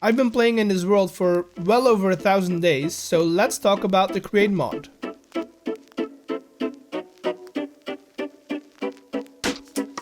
I've been playing in this world for well over 1,000 days, so let's talk about the create mod.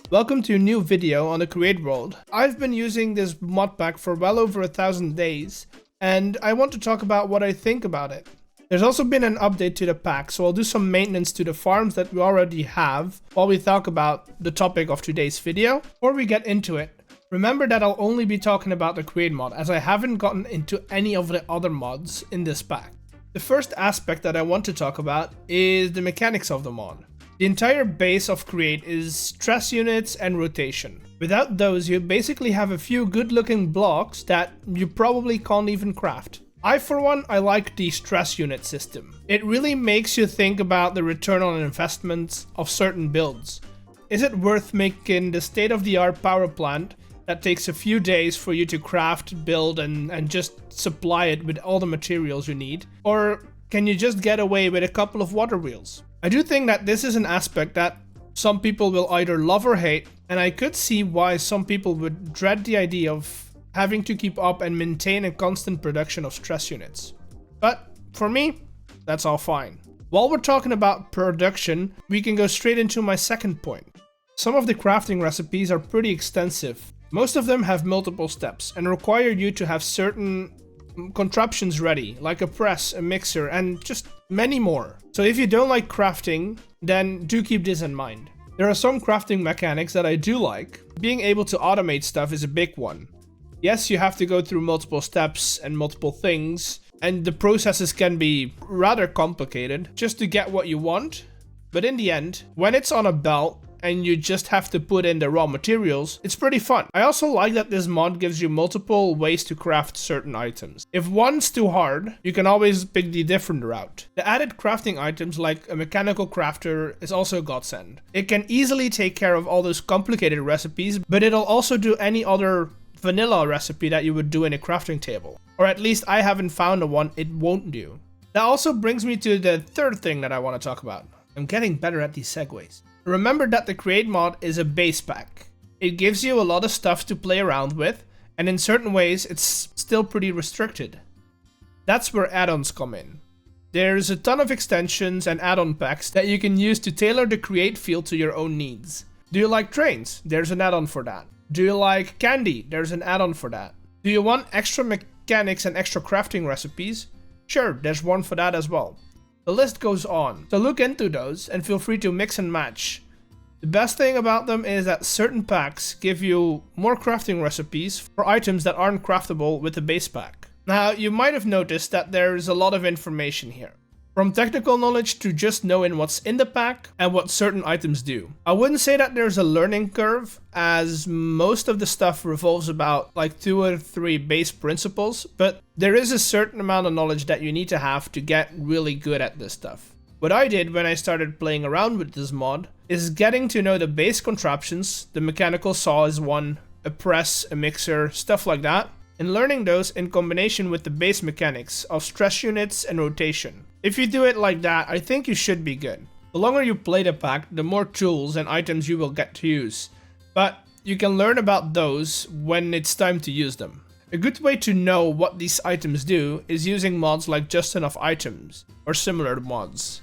Welcome to a new video on the create world. I've been using this mod pack for well over 1,000 days, and I want to talk about what I think about it. There's also been an update to the pack, so I'll do some maintenance to the farms that we already have while we talk about the topic of today's video. Before we get into it, remember that I'll only be talking about the create mod, as I haven't gotten into any of the other mods in this pack. The first aspect that I want to talk about is the mechanics of the mod. The entire base of create is stress units and rotation. Without those, you basically have a few good looking blocks that you probably can't even craft. For one, I like the stress unit system. It really makes you think about the return on investment of certain builds. Is it worth making the state-of-the-art power plant that takes a few days for you to craft, build, and just supply it with all the materials you need? Or can you just get away with a couple of water wheels? I do think that this is an aspect that some people will either love or hate, and I could see why some people would dread the idea of having to keep up and maintain a constant production of stress units. But for me, that's all fine. While we're talking about production, we can go straight into my second point. Some of the crafting recipes are pretty extensive. Most of them have multiple steps and require you to have certain contraptions ready, like a press, a mixer, and just many more. So if you don't like crafting, then do keep this in mind. There are some crafting mechanics that I do like. Being able to automate stuff is a big one. Yes, you have to go through multiple steps and multiple things, and the processes can be rather complicated just to get what you want. But in the end, when it's on a belt, and you just have to put in the raw materials, it's pretty fun. I also like that this mod gives you multiple ways to craft certain items. If one's too hard, you can always pick the different route. The added crafting items like a mechanical crafter is also a godsend. It can easily take care of all those complicated recipes, but it'll also do any other vanilla recipe that you would do in a crafting table. Or at least I haven't found a one it won't do. That also brings me to the third thing that I want to talk about. I'm getting better at these segues. Remember that the create mod is a base pack. It gives you a lot of stuff to play around with, and in certain ways it's still pretty restricted. That's where add-ons come in. There's a ton of extensions and add-on packs that you can use to tailor the create field to your own needs. Do you like trains? There's an add-on for that. Do you like candy? There's an add-on for that. Do you want extra mechanics and extra crafting recipes? Sure, there's one for that as well. The list goes on, so look into those and feel free to mix and match. The best thing about them is that certain packs give you more crafting recipes for items that aren't craftable with the base pack. Now, you might have noticed that there's a lot of information here. From technical knowledge to just knowing what's in the pack and what certain items do. I wouldn't say that there's a learning curve, as most of the stuff revolves about like 2 or 3 base principles, but there is a certain amount of knowledge that you need to have to get really good at this stuff. What I did when I started playing around with this mod is getting to know the base contraptions. The mechanical saw is one, a press, a mixer, stuff like that, and learning those in combination with the base mechanics of stress units and rotation. If you do it like that, I think you should be good. The longer you play the pack, the more tools and items you will get to use. But you can learn about those when it's time to use them. A good way to know what these items do is using mods like Just Enough Items or similar mods.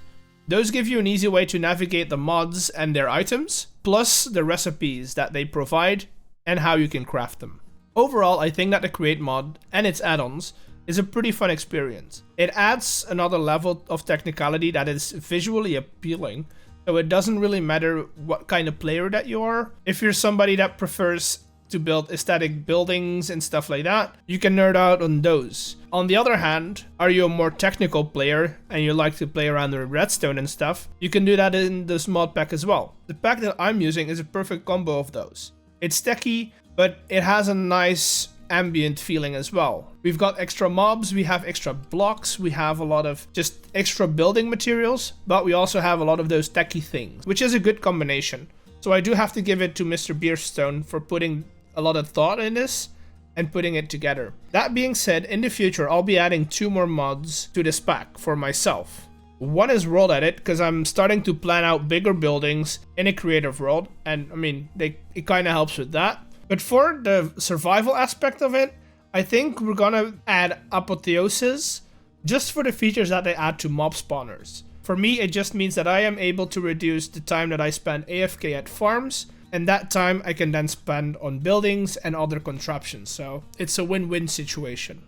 Those give you an easy way to navigate the mods and their items, plus the recipes that they provide and how you can craft them. Overall, I think that the create mod and its add-ons is a pretty fun experience. It adds another level of technicality that is visually appealing, so it doesn't really matter what kind of player that you are. If you're somebody that prefers to build aesthetic buildings and stuff like that, you can nerd out on those. On the other hand, are you a more technical player and you like to play around with redstone and stuff, you can do that in this mod pack as well. The pack that I'm using is a perfect combo of those. It's techy, but it has a nice ambient feeling as well. We've got extra mobs, we have extra blocks, we have a lot of just extra building materials, but we also have a lot of those techy things, which is a good combination. So I do have to give it to Mr. Beardstone for putting a lot of thought in this and putting it together. That being said, in the future I'll be adding 2 more mods to this pack for myself. One is World Edit, because I'm starting to plan out bigger buildings in a creative world, and I mean, it kind of helps with that. But for the survival aspect of it, I think we're gonna add apotheosis just for the features that they add to mob spawners. For me, it just means that I am able to reduce the time that I spend AFK at farms, and that time I can then spend on buildings and other contraptions, so it's a win-win situation.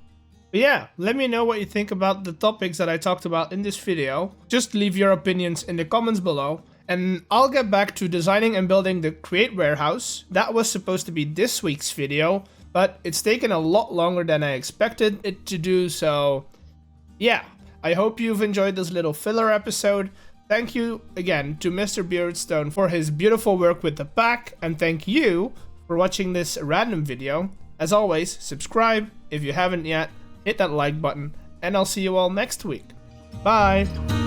But yeah, let me know what you think about the topics that I talked about in this video. Just leave your opinions in the comments below, and I'll get back to designing and building the Create Warehouse. That was supposed to be this week's video, but it's taken a lot longer than I expected it to do, so yeah. I hope you've enjoyed this little filler episode. Thank you again to Mr. Beardstone for his beautiful work with the pack, and thank you for watching this random video. As always, subscribe if you haven't yet, hit that like button, and I'll see you all next week. Bye!